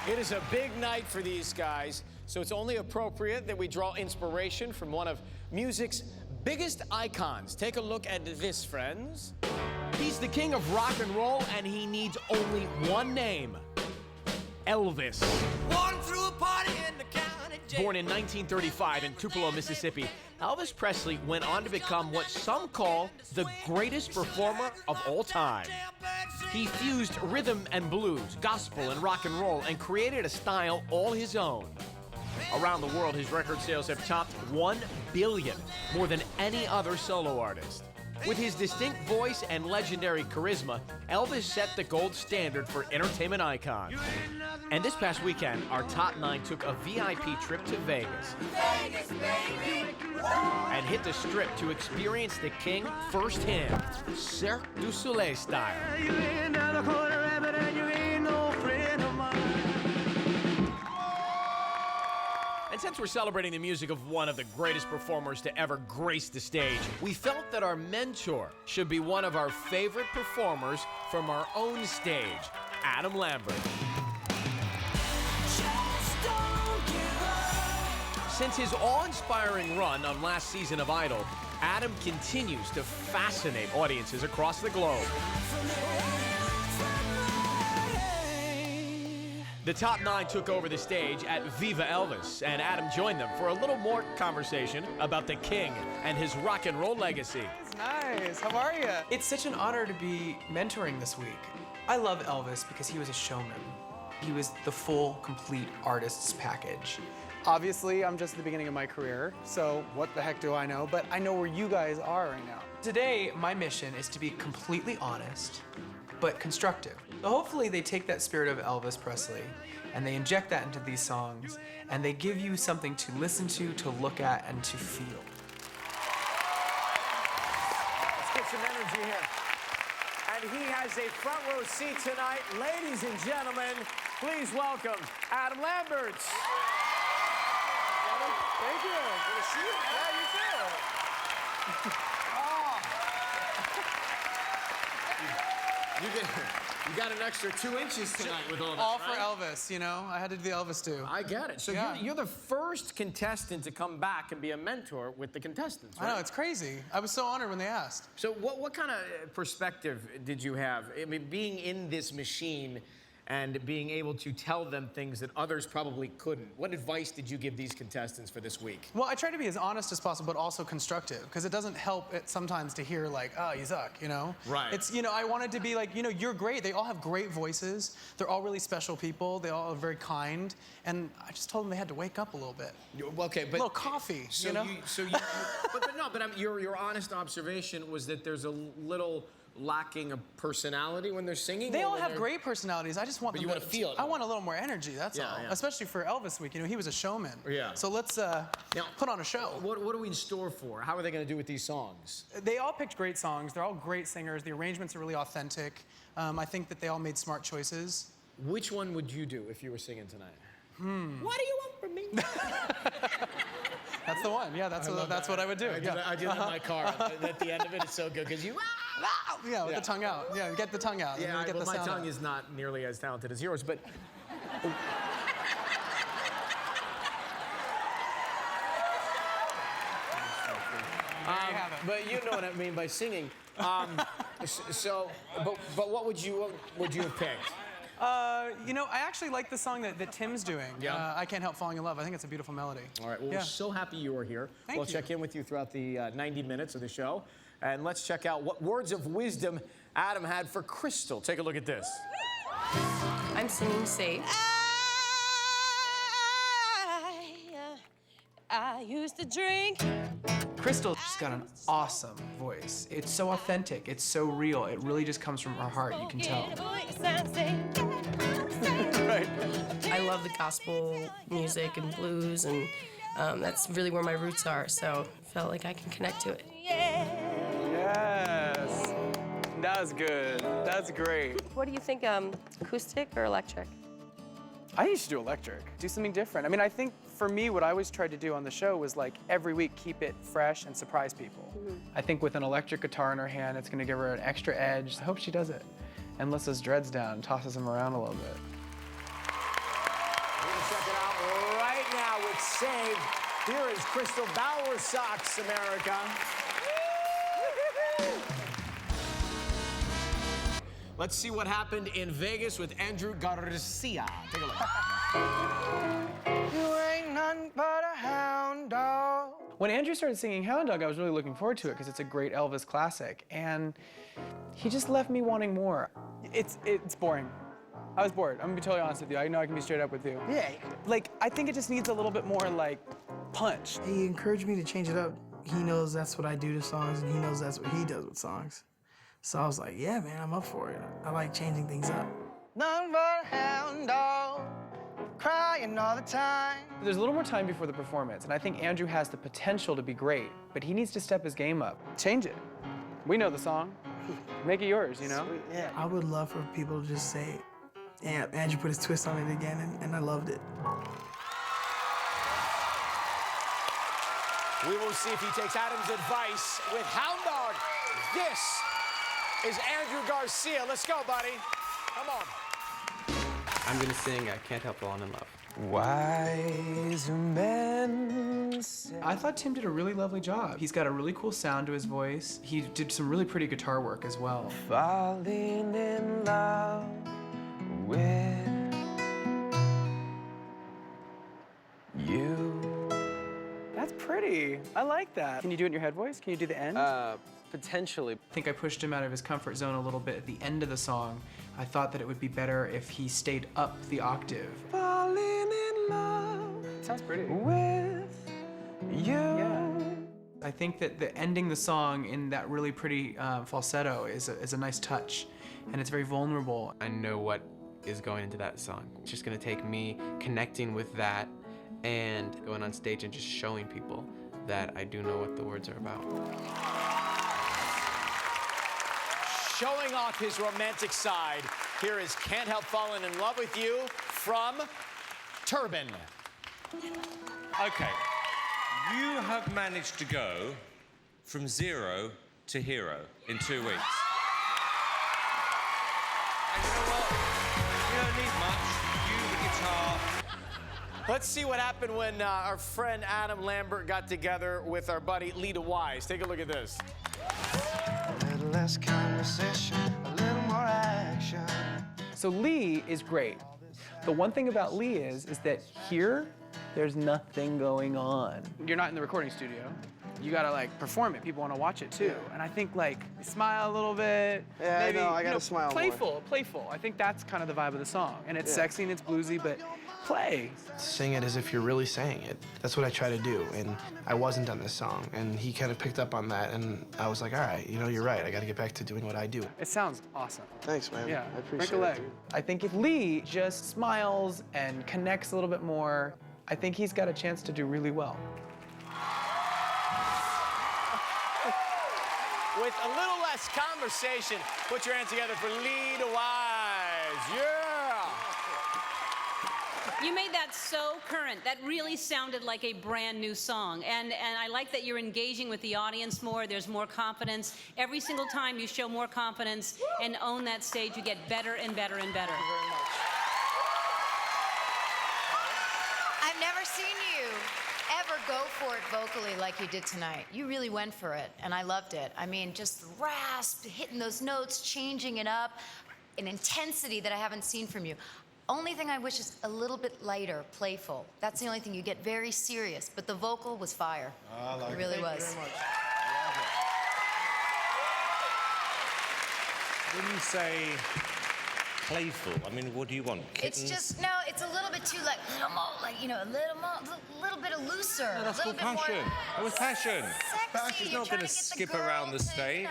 It is a big night for these guys, so it's only appropriate that we draw inspiration from one of music's biggest icons. Take a look at this, friends. He's the king of rock and roll, and he needs only one name: Elvis. Born in 1935 in Tupelo, Mississippi, Elvis Presley went on to become what some call the greatest performer of all time. He fused rhythm and blues, gospel and rock and roll, and created a style all his own. Around the world, his record sales have topped 1 billion, more than any other solo artist. With his distinct voice and legendary charisma, Elvis set the gold standard for entertainment icons. And this past weekend, our top 9 took a VIP trip to Vegas. Vegas, baby! And hit the Strip to experience the king firsthand, Cirque du Soleil style. You ain't down the corner, rabbit, and you ain't no friend of mine. And since we're celebrating the music of one of the greatest performers to ever grace the stage, we felt that our mentor should be one of our favorite performers from our own stage, Adam Lambert. Since his awe-inspiring run on last season of Idol, Adam continues to fascinate audiences across the globe. The top 9 took over the stage at Viva Elvis, and Adam joined them for a little more conversation about the king and his rock and roll legacy. That's nice. How are you? It's such an honor to be mentoring this week. I love Elvis because he was a showman. He was the full, complete artist's package. Obviously, I'm just at the beginning of my career, so what the heck do I know? But I know where you guys are right now. Today, my mission is to be completely honest, but constructive. So hopefully they take that spirit of Elvis Presley and they inject that into these songs and they give you something to listen to look at, and to feel. Let's get some energy here. And he has a front row seat tonight. Ladies and gentlemen, please welcome Adam Lambert. Thank you. Good to see you. Yeah, you too. You got an extra 2 inches tonight with all that, All right? for Elvis, you know? I had to do the Elvis too. I get it. So Yeah. you're the first contestant to come back and be a mentor with the contestants, right? I know, it's crazy. I was so honored when they asked. So what kind of perspective did you have? I mean, being in this machine and being able to tell them things that others probably couldn't. What advice did you give these contestants for this week? Well, I try to be as honest as possible, but also constructive, because it doesn't help it sometimes to hear like, oh, you suck, you know? Right. It's, you know, I wanted to be like, you know, you're great. They all have great voices. They're all really special people. They all are very kind. And I just told them they had to wake up a little bit. Okay, but a little coffee, so you know? Your honest observation was that there's a little lacking of personality when they're singing? They all have great personalities. I just want them you want to feel it. I want a little more energy, that's all. Yeah. Especially for Elvis week. You know, he was a showman. Yeah. So let's put on a show. What are we in store for? How are they going to do with these songs? They all picked great songs. They're all great singers. The arrangements are really authentic. I think that they all made smart choices. Which one would you do if you were singing tonight? What do you want from me? That's the one. Yeah, that's what I would do. I did that in my car. At the end of it, it's so good because you. Yeah, with the tongue out. Yeah, get the tongue out. Yeah, and then get the my sound tongue out. is not nearly as talented as yours, but. But you know what I mean by singing. But what would you have picked? You know, I actually like the song that Tim's doing. Yeah. I Can't Help Falling in Love. I think it's a beautiful melody. All right, well, we're so happy you are here. Thank we'll you. check in with you throughout the 90 minutes of the show. And let's check out what words of wisdom Adam had for Crystal. Take a look at this. I'm singing Safe. I used to drink. Crystal's just got an awesome voice. It's so authentic. It's so real. It really just comes from her heart. You can tell. Right. I love the gospel music and blues, and that's really where my roots are. So I felt like I can connect to it. Yes. That was good. That's great. What do you think, acoustic or electric? I used to do electric. Do something different. I mean, I think for me, what I always tried to do on the show was like every week keep it fresh and surprise people. I think with an electric guitar in her hand, it's gonna give her an extra edge. I hope she does it and lets those dreads down and tosses them around a little bit. saved. Here is Crystal Bauer Socks, America. Let's see what happened in Vegas with Andrew Garcia. Take a look. You ain't nothing but a hound dog. When Andrew started singing Hound Dog, I was really looking forward to it because it's a great Elvis classic, and he just left me wanting more. It's boring. I was bored. I'm gonna be totally honest with you. I know I can be straight up with you. Yeah. Like, I think it just needs a little bit more, like, punch. He encouraged me to change it up. He knows that's what I do to songs, and he knows that's what he does with songs. So I was like, yeah, man, I'm up for it. I like changing things up. None but a hound dog, crying all the time. There's a little more time before the performance, and I think Andrew has the potential to be great, but he needs to step his game up. Change it. We know the song. Make it yours, you know? Yeah. I would love for people to just say, yeah, Andrew put his twist on it again, and I loved it. We will see if he takes Adam's advice with Hound Dog. This is Andrew Garcia. Let's go, buddy. Come on. I'm gonna sing Can't Help Falling in Love. Wise men say. I thought Tim did a really lovely job. He's got a really cool sound to his voice. He did some really pretty guitar work as well. Falling in love with you. That's pretty. I like that. Can you do it in your head voice? Can you do the end? Potentially. I think I pushed him out of his comfort zone a little bit at the end of the song. I thought that it would be better if he stayed up the octave. Falling in love. Sounds pretty. With you. Yeah. I think that the ending the song in that really pretty falsetto is a nice touch, and it's very vulnerable. I know what is going into that song. It's just gonna take me connecting with that and going on stage and just showing people that I do know what the words are about. Showing off his romantic side, here is Can't Help Falling in Love with You from Turban. Okay, you have managed to go from 0 to hero in 2 weeks. And you know what? You don't need much. You, the guitar. Let's see what happened when our friend Adam Lambert got together with our buddy Lita Wise. Take a look at this. A little less conversation, a little more action. So Lee is great. The one thing about Lee is that here, there's nothing going on. You're not in the recording studio. You gotta like perform it. People wanna watch it too. And I think like smile a little bit. Yeah, maybe, I know, I gotta smile more. Playful. I think that's kind of the vibe of the song. And it's sexy and it's bluesy, but play. Sing it as if you're really saying it. That's what I try to do, and I wasn't on this song, and he kind of picked up on that, and I was like, all right, you know, you're right. I gotta get back to doing what I do. It sounds awesome. Thanks, man. Yeah, I appreciate break a leg. it, dude. I think if Lee just smiles and connects a little bit more, I think he's got a chance to do really well. With a little less conversation, put your hands together for Lita Wise. Yeah! You made that so current. That really sounded like a brand new song. And I like that you're engaging with the audience more. There's more confidence. Every single time you show more confidence and own that stage, you get better and better and better. Thank you very much. I've never seen you ever go for it vocally like you did tonight. You really went for it, and I loved it. I mean, just the rasp, hitting those notes, changing it up, an intensity that I haven't seen from you. Only thing I wish is a little bit lighter, playful. That's the only thing. You get very serious, but the vocal was fire. I like it really was. Thank you very much. I love it. When you say playful, I mean, what do you want? Kittens? It's just, no, it's a little bit too, like, a little bit of looser. No, that's a little called bit passion. more That was passion. sexy. Passion's You're not trying gonna to get the skip girl around the thing, stage.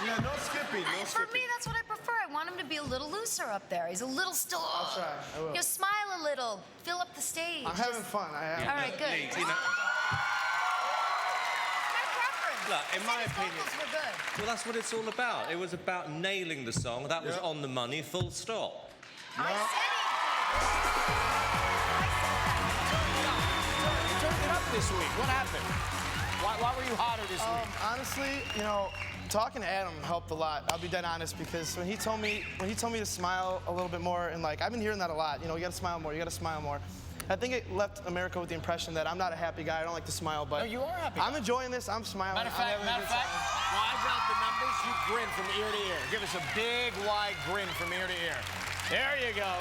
you know, Yeah, no skipping, no For skipping. me, that's what I prefer. I want him to be a little looser up there. He's a little still. I'll try, I will. You know, smile a little, fill up the stage. I'm having fun, I am. All right, good. Lee, you know, My preference. Look, in I my said his opinion- vocals were good. well, that's what it's all about. It was about nailing the song. That was Yeah. on the money, full stop. I said You turned it up this week. What happened? Why were you hotter this week? Honestly, you know, talking to Adam helped a lot. I'll be dead honest, because when he told me to smile a little bit more, and like I've been hearing that a lot. You know, you gotta smile more. You gotta smile more. I think it left America with the impression that I'm not a happy guy. I don't like to smile, but No, you are a happy I'm guy. enjoying this. I'm smiling. Matter of I'm fact, having a good time. while I got the numbers, you grin from ear to ear. Give us a big, wide grin from ear to ear. There you go.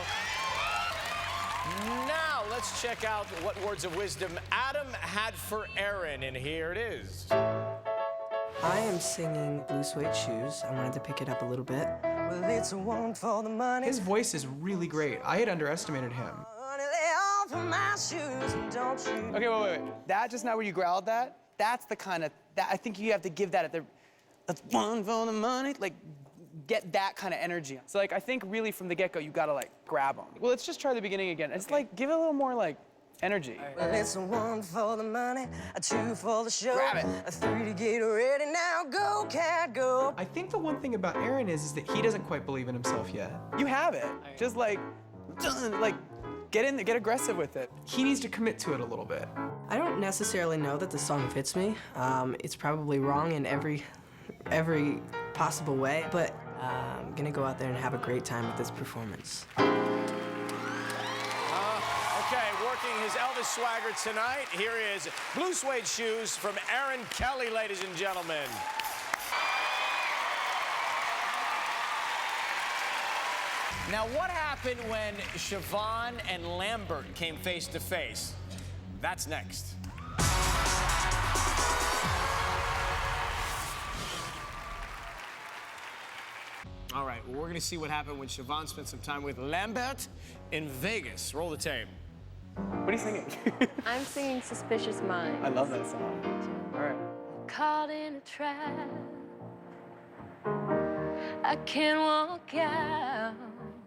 Now, let's check out what words of wisdom Adam had for Aaron, and here it is. I am singing Blue Suede Shoes. I wanted to pick it up a little bit. Well, it's a one for the money. His voice is really great. I had underestimated him. Okay, wait. That just now where you growled that, that's the kind of, I think you have to give that at the, that's one for the money, like, get that kind of energy. So, like, I think really from the get-go, you gotta, like, grab them. Well, let's just try the beginning again. It's like, give it a little more, like, energy. Well, it's a one for the money, a two for the show, Grab it. a three to get ready. Now go, cat, go. I think the one thing about Aaron is that he doesn't quite believe in himself yet. You have it. Just, like, get in there, get aggressive with it. He needs to commit to it a little bit. I don't necessarily know that the song fits me. It's probably wrong in every possible way, but I'm gonna go out there and have a great time with this performance. Okay, working his Elvis swagger tonight. Here is Blue Suede Shoes from Aaron Kelly, ladies and gentlemen. Now, what happened when Siobhan and Lambert came face to face? That's next. All right, well, we're going to see what happened when Siobhan spent some time with Lambert in Vegas. Roll the tape. What are you singing? I'm singing Suspicious Minds. I love that song. All right. Caught in a trap. I can't walk out.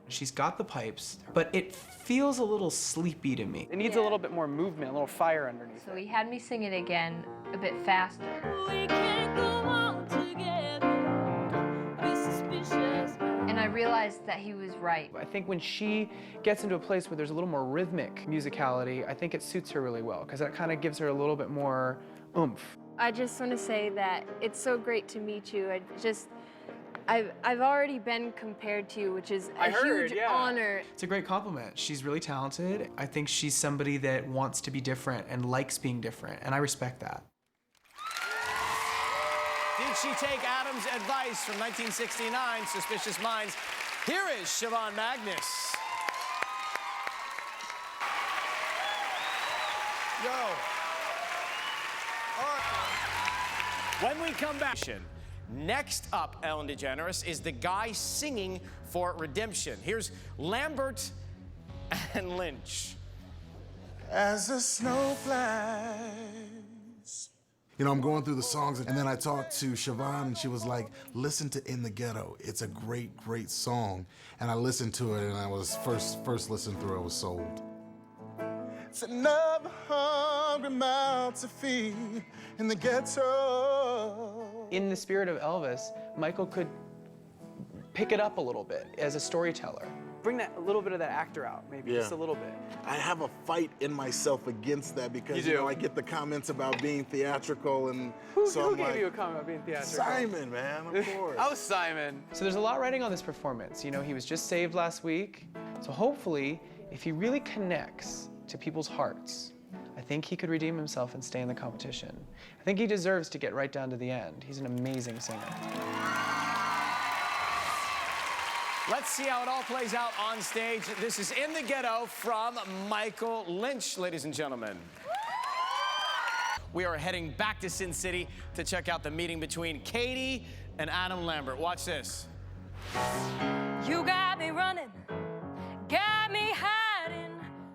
She's got the pipes, but it feels a little sleepy to me. It needs a little bit more movement, a little fire underneath. So he had me sing it again a bit faster. We can't go on together. Be suspicious. And I realized that he was right. I think when she gets into a place where there's a little more rhythmic musicality, I think it suits her really well, because that kind of gives her a little bit more oomph. I just want to say that it's so great to meet you. I've already been compared to you, which is a huge honor. It's a great compliment. She's really talented. I think she's somebody that wants to be different and likes being different, and I respect that. Did she take Adam's advice from 1969, Suspicious Minds? Here is Siobhan Magnus. Yo. All right. When we come back, next up, Ellen DeGeneres, is the guy singing for Redemption. Here's Lambert and Lynch. As the snow flies. You know, I'm going through the songs, and then I talked to Siobhan, and she was like, listen to In the Ghetto. It's a great, great song. And I listened to it, and I was first listen through, I was sold. It's another hungry mouth to feed in the ghetto. In the spirit of Elvis, Michael could pick it up a little bit as a storyteller. Bring that a little bit of that actor out, maybe just a little bit. I have a fight in myself against that because you know I get the comments about being theatrical, and Who I'm gave like, you a comment about being theatrical? Simon, man, of course. Oh, Simon. So there's a lot riding on this performance. You know, he was just saved last week. So hopefully, if he really connects to people's hearts, I think he could redeem himself and stay in the competition. I think he deserves to get right down to the end. He's an amazing singer. Let's see how it all plays out on stage. This is In the Ghetto from Michael Lynch, ladies and gentlemen. We are heading back to Sin City to check out the meeting between Katie and Adam Lambert. Watch this. You got me running, got me hiding.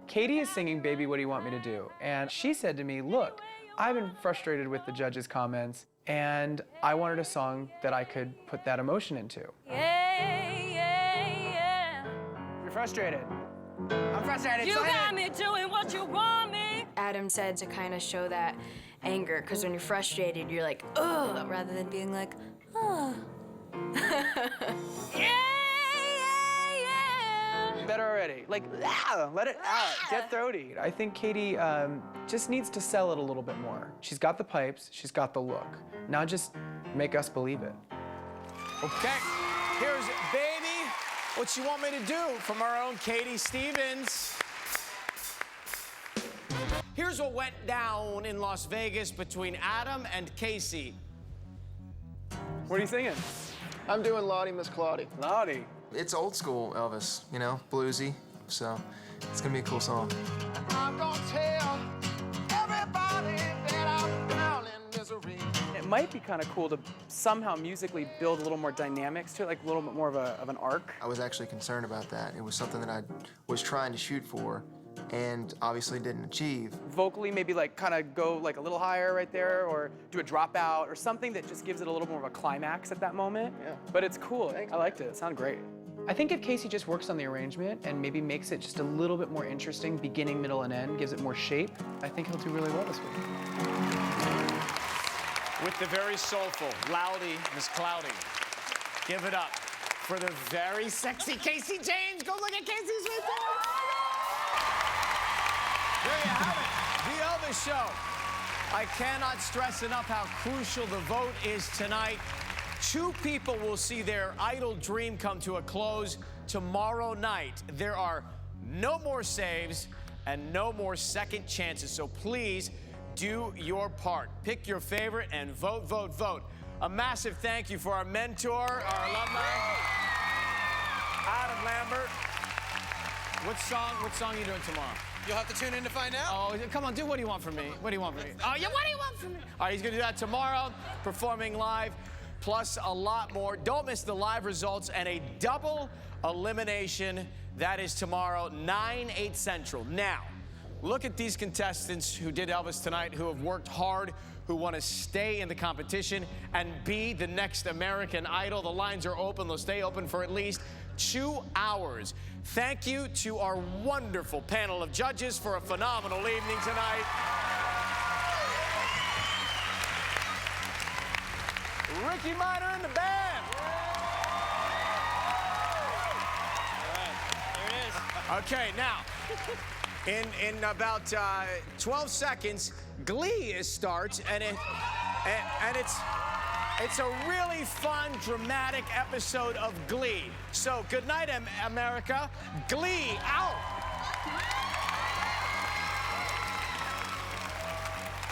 Katie is singing Baby What Do You Want Me to Do? And she said to me, look, I've been frustrated with the judges' comments, and I wanted a song that I could put that emotion into. You're frustrated. I'm frustrated. You got me doing what you want me. Adam said to kind of show that anger, because when you're frustrated, you're like, ugh, rather than being like, oh. Better already. Like, let it out. Get throaty. I think Katie just needs to sell it a little bit more. She's got the pipes. She's got the look. Now just make us believe it. Okay, here's Baby, What You Want Me to Do from our own Katie Stevens. Here's what went down in Las Vegas between Adam and Casey. What are you singing? I'm doing Lottie, Miss Claudie. Lottie. It's old school Elvis, you know, bluesy. So it's gonna be a cool song. I'm gonna tell everybody that I'm down in misery. It might be kind of cool to somehow musically build a little more dynamics to it, like a little bit more of an arc. I was actually concerned about that. It was something that I was trying to shoot for and obviously didn't achieve. Vocally, maybe like kind of go like a little higher right there, or do a dropout or something that just gives it a little more of a climax at that moment. Yeah. But it's cool. I liked it. It sounded great. I think if Casey just works on the arrangement and maybe makes it just a little bit more interesting, beginning, middle, and end, gives it more shape, I think he'll do really well this week. With the very soulful, loudy Miss Cloudy. Give it up for the very sexy Casey James. Go look at Casey's face. There you have it, the Elvis Show. I cannot stress enough how crucial the vote is tonight. 2 people will see their idol dream come to a close tomorrow night. There are no more saves and no more second chances, so please do your part. Pick your favorite and vote, vote, vote. A massive thank you for our mentor, our alumni, Adam Lambert. What song are you doing tomorrow? You'll have to tune in to find out. Oh, come on, what do you want from me? What do you want from me? Oh, yeah, what do you want from me? All right, he's gonna do that tomorrow, performing live, plus a lot more. Don't miss the live results and a double elimination. That is tomorrow, 9, 8 Central. Now, look at these contestants who did Elvis tonight, who have worked hard, who want to stay in the competition and be the next American Idol. The lines are open. They'll stay open for at least 2 hours. Thank you to our wonderful panel of judges for a phenomenal evening tonight. Ricky Minor and the band. There it is. Okay, now, in about 12 seconds, Glee starts, and it's a really fun, dramatic episode of Glee. So, good night, America. Glee out.